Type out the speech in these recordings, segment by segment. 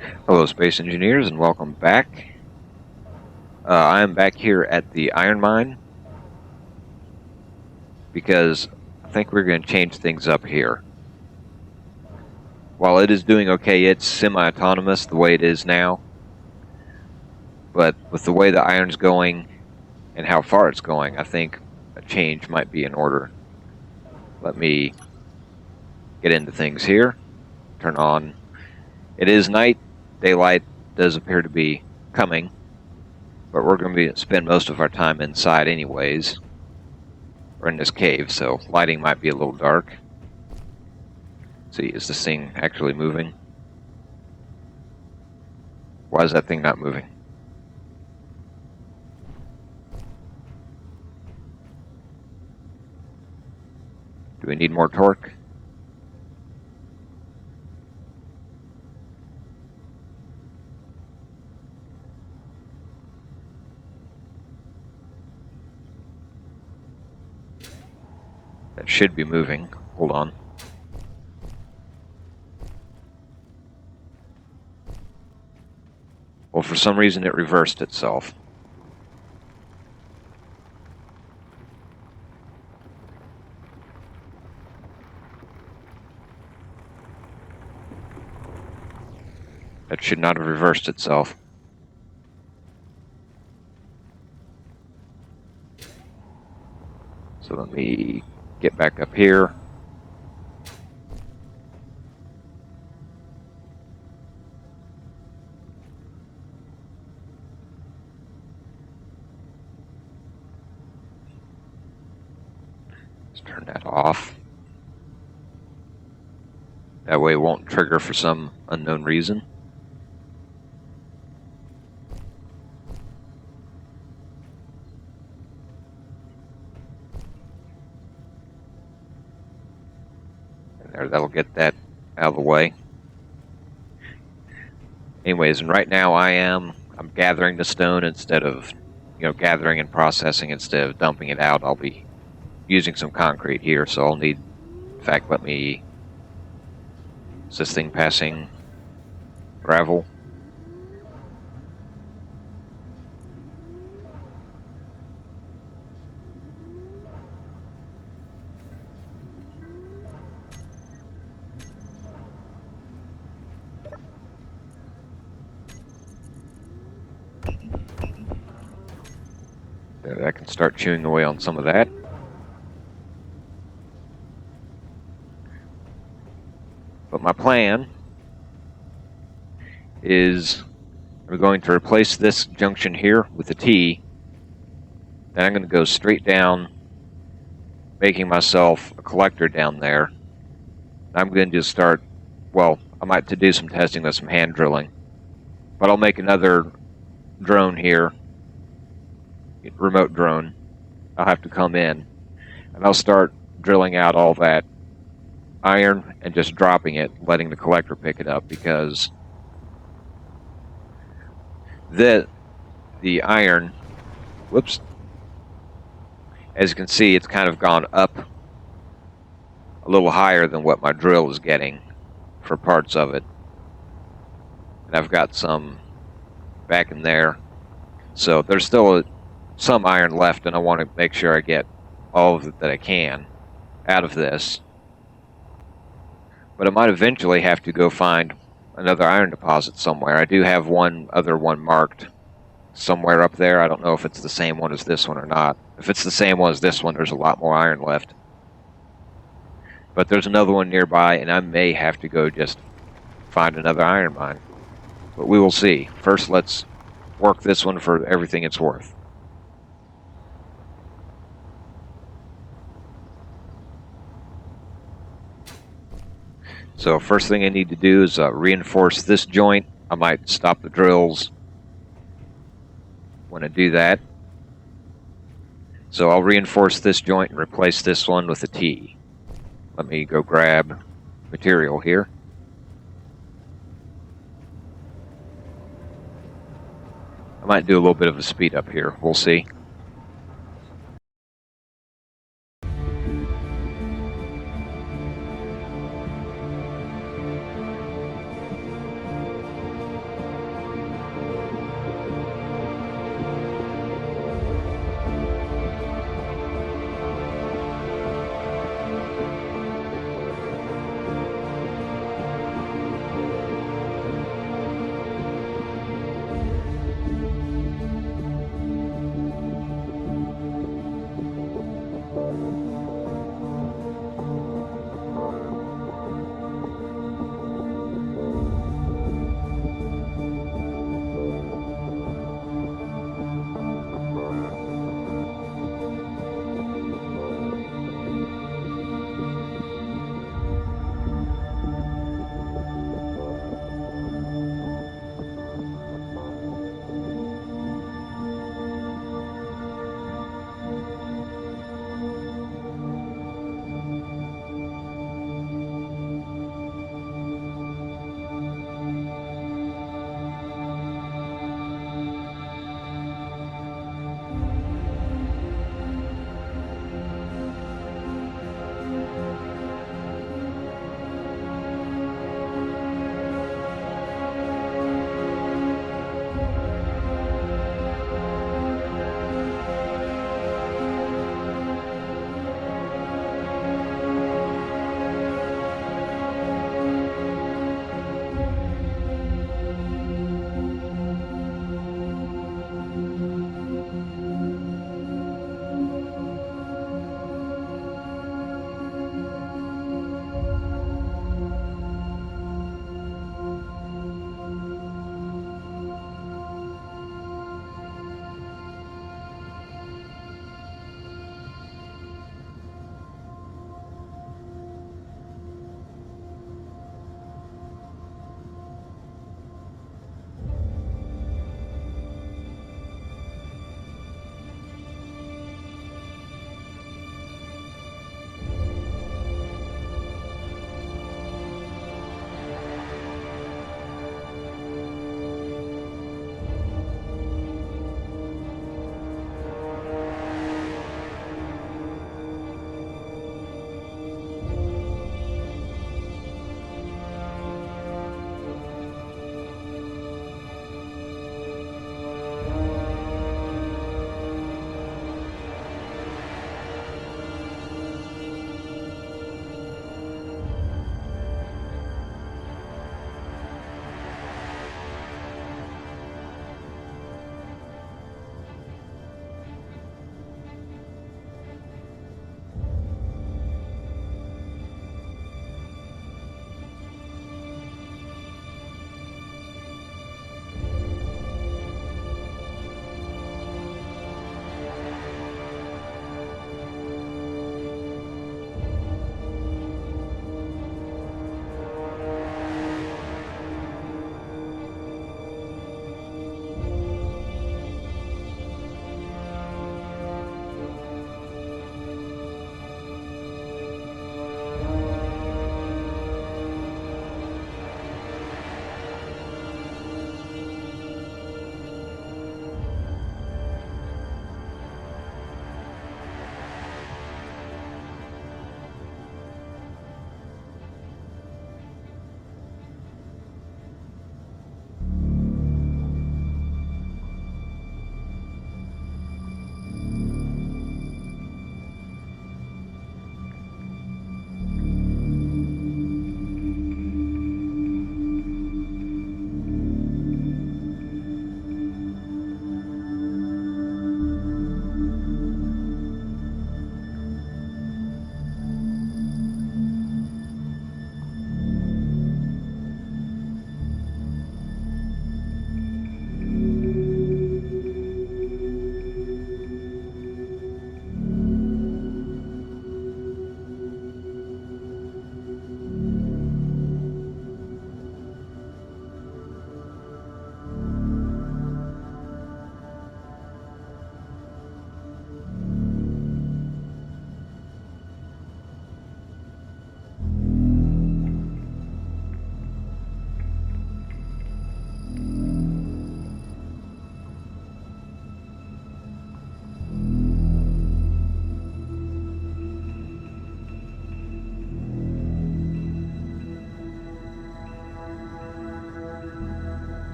Hello, Space Engineers, and welcome back. I am back here at the iron mine because I think we're going to change things up here. While it is doing okay, it's semi-autonomous the way it is now. But with the way the iron's going and how far it's going, I think a change might be in order. Let me get into things here. Turn on. It is night. Daylight does appear to be coming, but we're going to spend most of our time inside anyways. We're in this cave, so lighting might be a little dark. Let's see, is this thing actually moving? Why is that thing not moving? Do we need more torque? That should be moving. Hold on. Well, for some reason it reversed itself. That should not have reversed itself. So let me get back up here. Let's turn that off. That way it won't trigger for some unknown reason. And there, that'll get that out of the way. Anyways, and right now I'm gathering the stone instead of, gathering and processing instead of dumping it out. I'll be using some concrete here, so I'll need, in fact, is this thing passing gravel? There, I can start chewing away on some of that. But my plan is I'm going to replace this junction here with a T. Then I'm going to go straight down, making myself a collector down there. I'm going to start, well, I might do some testing with some hand drilling. But I'll make another drone here, remote drone. I'll have to come in, and I'll start drilling out all that iron and just dropping it, letting the collector pick it up, because the iron, whoops, as you can see, it's kind of gone up a little higher than what my drill is getting for parts of it. And I've got some back in there, so there's still some iron left, and I want to make sure I get all of it that I can out of this. But I might eventually have to go find another iron deposit somewhere. I do have one other one marked somewhere up there. I don't know if it's the same one as this one or not. If it's the same one as this one, there's a lot more iron left. But there's another one nearby, and I may have to go just find another iron mine. But we will see. First, let's work this one for everything it's worth. So first thing I need to do is reinforce this joint. I might stop the drills when I do that. So I'll reinforce this joint and replace this one with a T. Let me go grab material here. I might do a little bit of a speed up here. We'll see.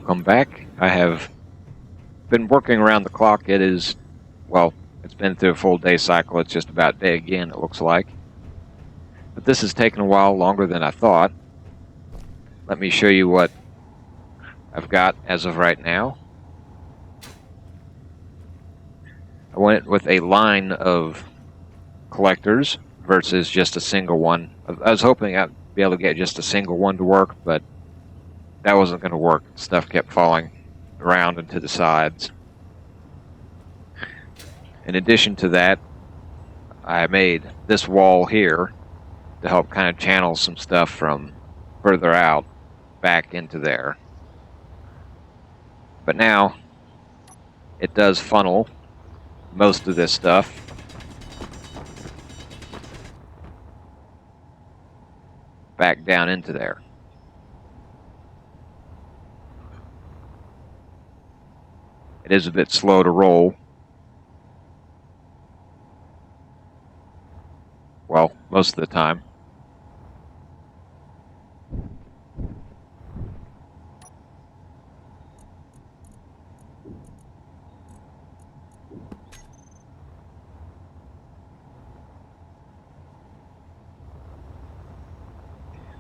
Welcome back. I have been working around the clock. It is, well, it's been through a full day cycle. It's just about day again, it looks like. But this has taken a while longer than I thought. Let me show you what I've got as of right now. I went with a line of collectors versus just a single one. I was hoping I'd be able to get just a single one to work, but that wasn't going to work. Stuff kept falling around and to the sides. In addition to that, I made this wall here to help kind of channel some stuff from further out back into there. But now it does funnel most of this stuff back down into there. It is a bit slow to roll. Well, most of the time.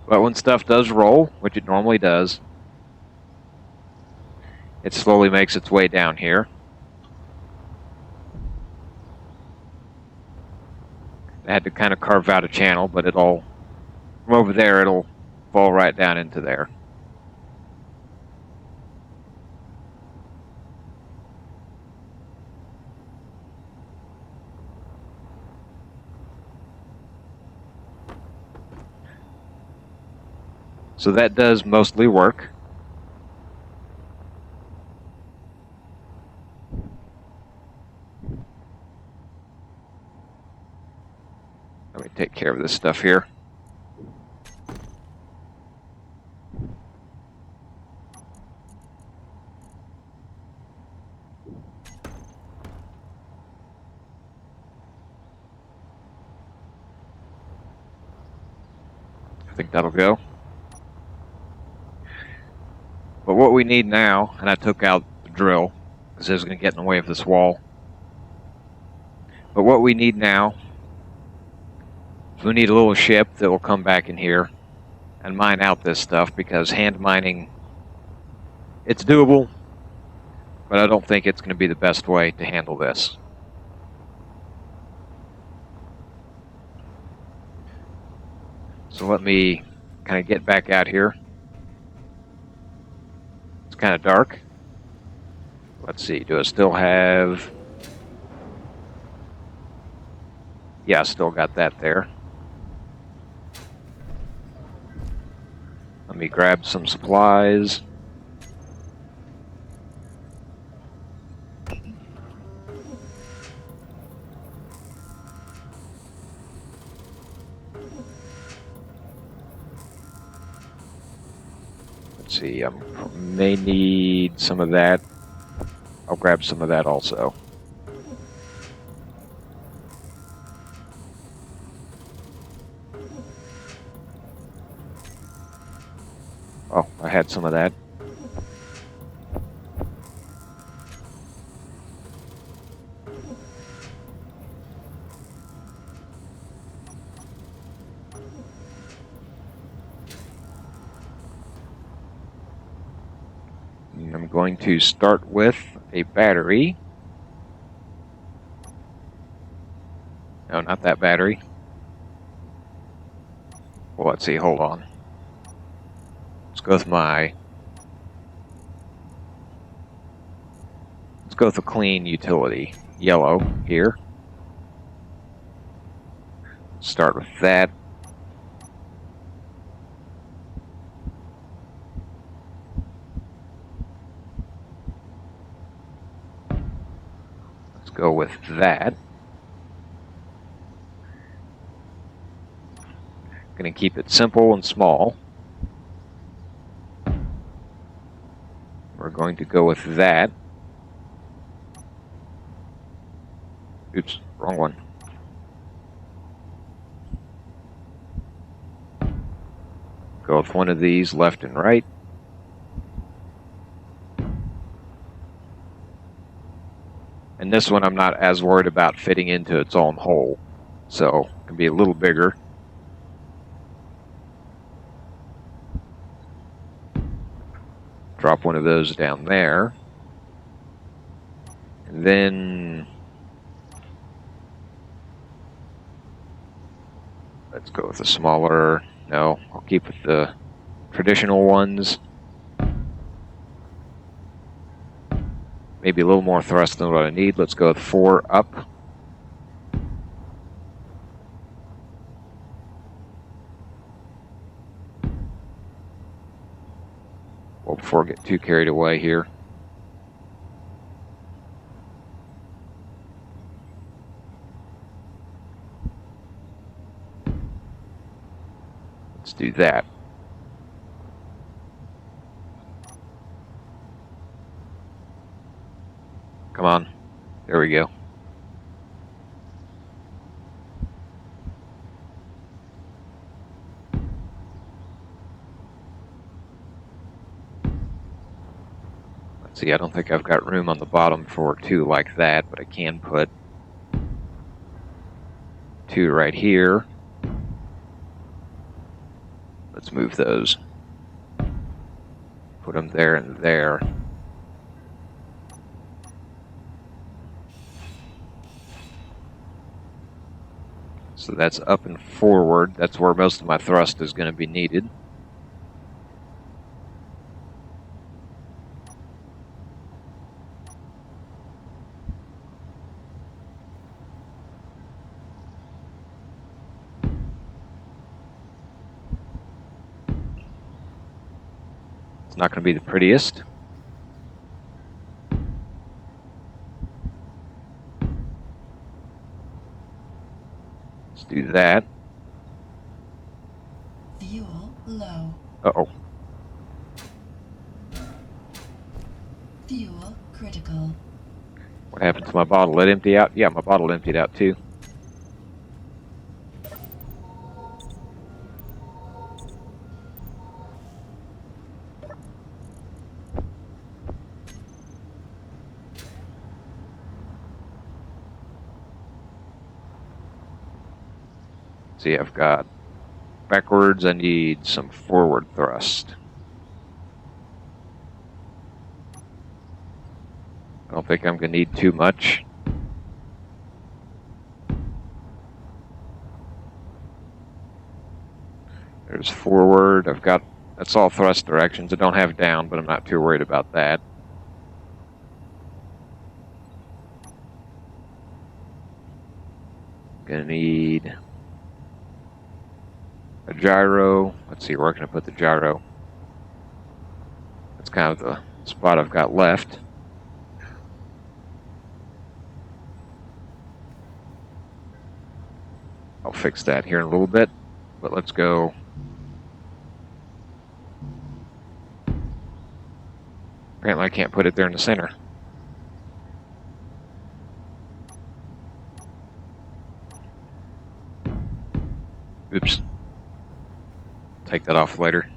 But when stuff does roll, which it normally does, it slowly makes its way down here. I had to kind of carve out a channel, but from over there, it'll fall right down into there. So that does mostly work. Let me take care of this stuff here. I think that'll go. But what we need now, and I took out the drill because it was going to get in the way of this wall. But what we need now is we need a little ship that will come back in here and mine out this stuff, because hand mining, it's doable, but I don't think it's going to be the best way to handle this. So let me kind of get back out here. It's kind of dark. Let's see, do I still have... Yeah, I still got that there. Let me grab some supplies. Let's see, I may need some of that. I'll grab some of that also. Oh, I had some of that. And I'm going to start with a battery. No, not that battery. Well, let's see, hold on. Let's go with a clean utility. Yellow here. Start with that. Let's go with that. Going to keep it simple and small. We're going to go with that. Oops, wrong one. Go with one of these left and right. And this one I'm not as worried about fitting into its own hole. So it can be a little bigger. Drop one of those down there. And then let's go with the smaller. No, I'll keep with the traditional ones. Maybe a little more thrust than what I need. Let's go with 4 up. Well, before I get too carried away here. Let's do that. Come on. There we go. Let's see, I don't think I've got room on the bottom for 2 like that, but I can put 2 right here. Let's move those. Put them there and there. So that's up and forward. That's where most of my thrust is going to be needed. It's not going to be the prettiest. Let's do that. Fuel low. Uh-oh. Fuel critical. What happened to my bottle? It empty out? Yeah, my bottle emptied out too. See, I've got backwards. I need some forward thrust. I don't think I'm going to need too much. There's forward. I've got, that's all thrust directions. I don't have down, but I'm not too worried about that. Gonna need a gyro. Let's see, where can I put the gyro? That's kind of the spot I've got left. I'll fix that here in a little bit, but let's go. Apparently I can't put it there in the center. Oops. Take that off later.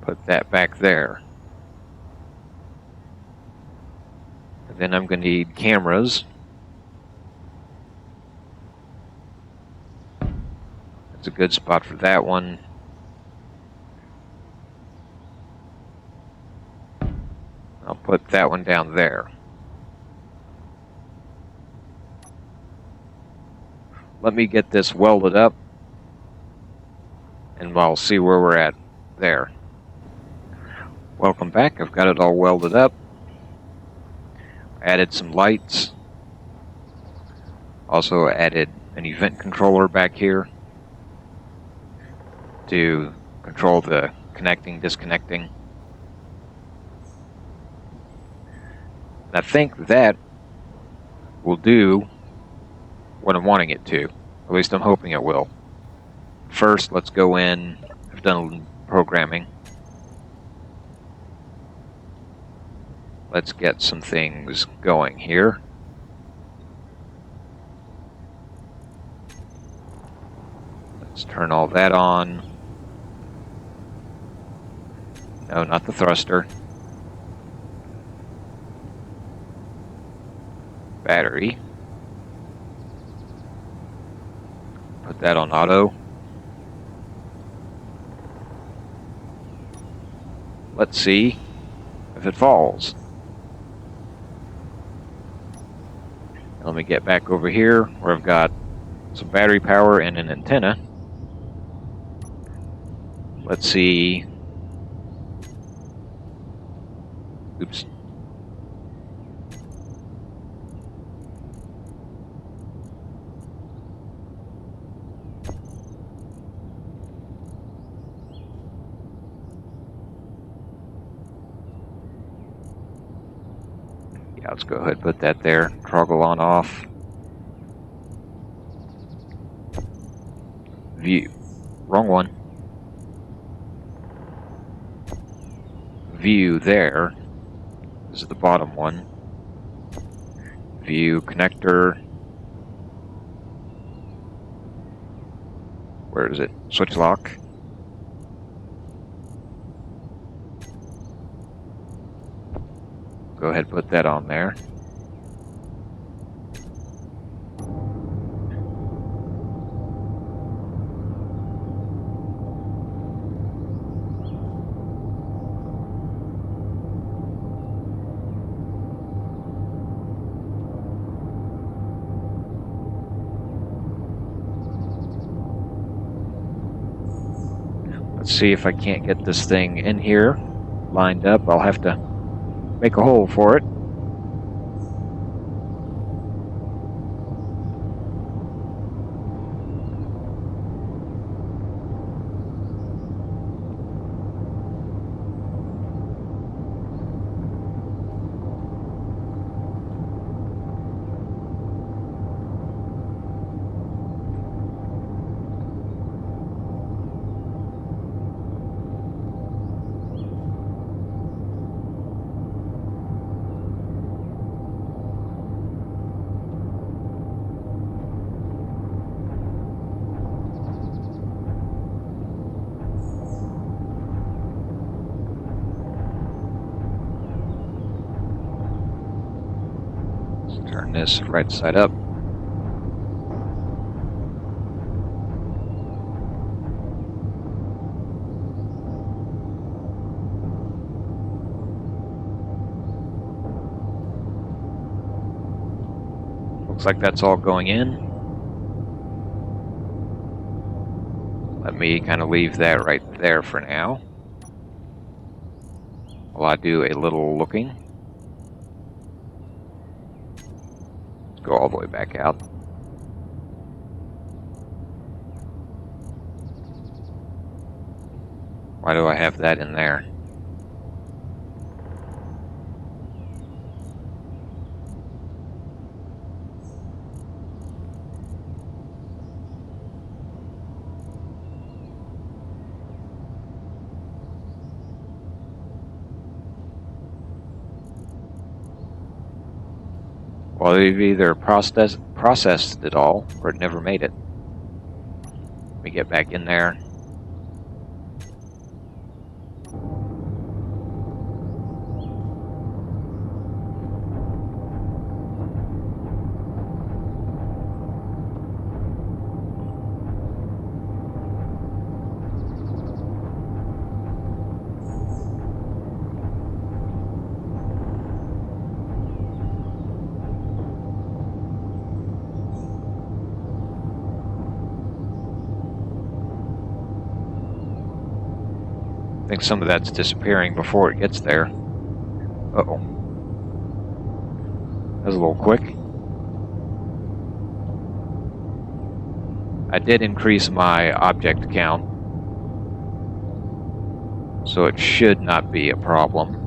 Put that back there. And then I'm going to need cameras. That's a good spot for that one. I'll put that one down there. Let me get this welded up, and I'll see where we're at there. Welcome back. I've got it all welded up. Added some lights. Also added an event controller back here to control the connecting, disconnecting. I think that will do what I'm wanting it to. At least I'm hoping it will. First, let's go in. I've done programming. let's get some things going here. Let's turn all that on. No, not the thruster. Battery. Put that on auto. Let's see if it falls. Let me get back over here where I've got some battery power and an antenna. Let's see. Oops. Yeah, let's go ahead and put that there. Toggle on off. View. Wrong one. View there. This is the bottom one. View connector. Where is it? Switch lock. Go ahead and put that on there. Let's see if I can't get this thing in here lined up. I'll have to make a hole for it. Turn this right side up. Looks like that's all going in. Let me kind of leave that right there for now, while I do a little looking. Let's go all the way back out. Why do I have that in there? Well, they've either processed it all, or it never made it. Let me get back in there. I think some of that's disappearing before it gets there. Uh-oh. That was a little quick. I did increase my object count, so it should not be a problem.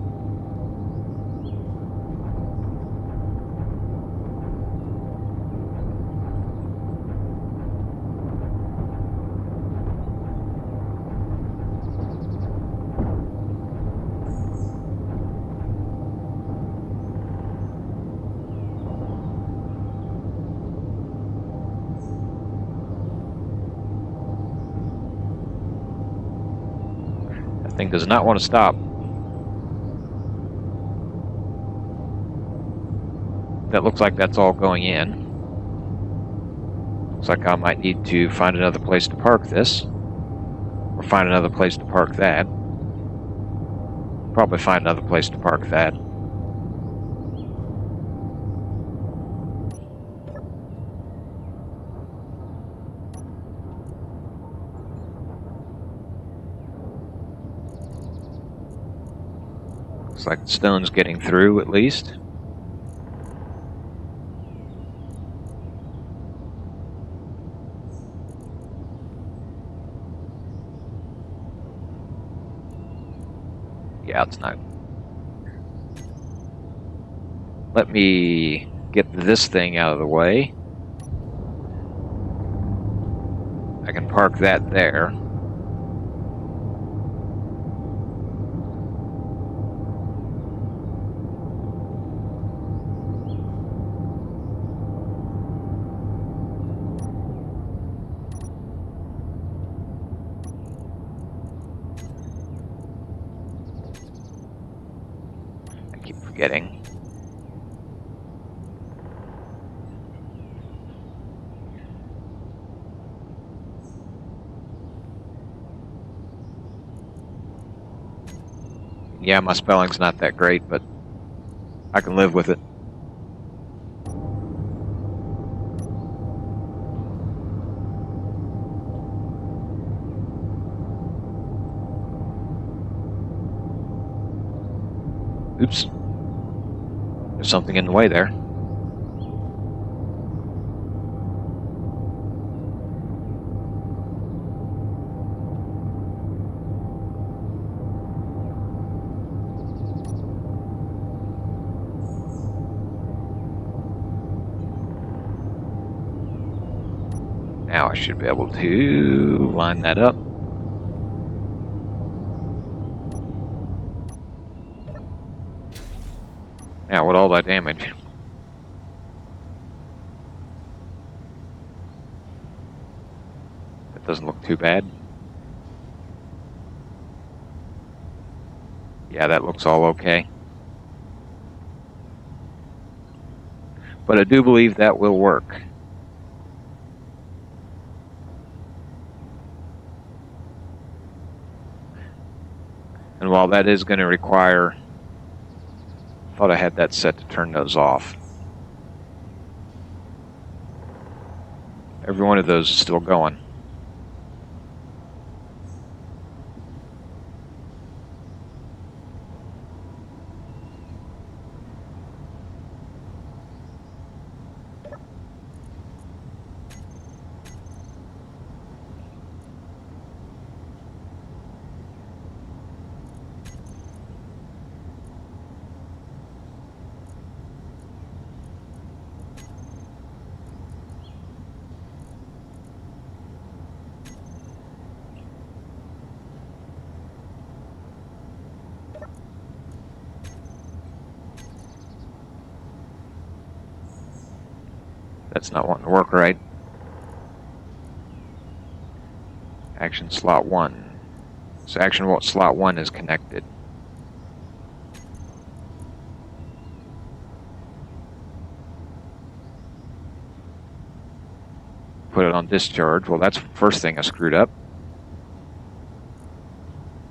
That thing does not want to stop. That looks like that's all going in. Looks like I might need to find another place to park this. Or find another place to park that. Probably find another place to park that. Looks like the stone's getting through at least. Yeah, it's not. Let me get this thing out of the way. I can park that there. I keep forgetting. Yeah, my spelling's not that great, but I can live with it. Oops. There's something in the way there. Now I should be able to line that up. Now, with all that damage. That doesn't look too bad. Yeah, that looks all okay. But I do believe that will work. And while that is going to require... I thought I had that set to turn those off. Every one of those is still going. That's not wanting to work right. Action slot 1. So action slot 1 is connected. Put it on discharge. Well, that's the first thing I screwed up.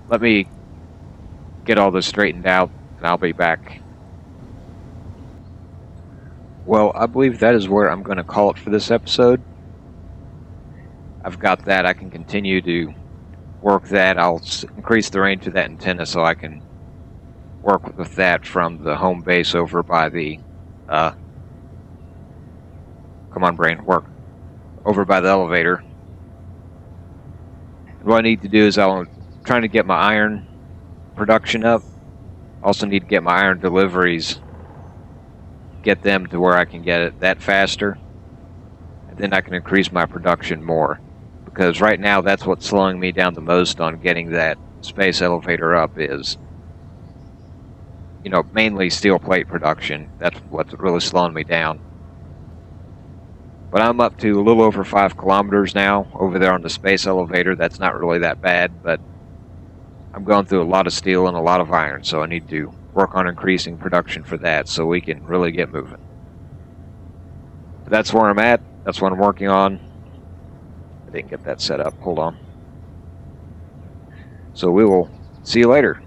Let me get all this straightened out, and I'll be back. Well, I believe that is where I'm going to call it for this episode. I've got that. I can continue to work that. I'll increase the range of that antenna so I can work with that from the home base over by the... come on, brain, work. Over by the elevator. And what I need to do is I'm trying to get my iron production up. Also need to get my iron deliveries, get them to where I can get it that faster, and then I can increase my production more, because right now that's what's slowing me down the most on getting that space elevator up is, mainly steel plate production. That's what's really slowing me down. But I'm up to a little over 5 kilometers now over there on the space elevator. That's not really that bad, but I'm going through a lot of steel and a lot of iron, so I need to work on increasing production for that so we can really get moving. But that's where I'm at. That's what I'm working on. I didn't get that set up. Hold on. So we will see you later.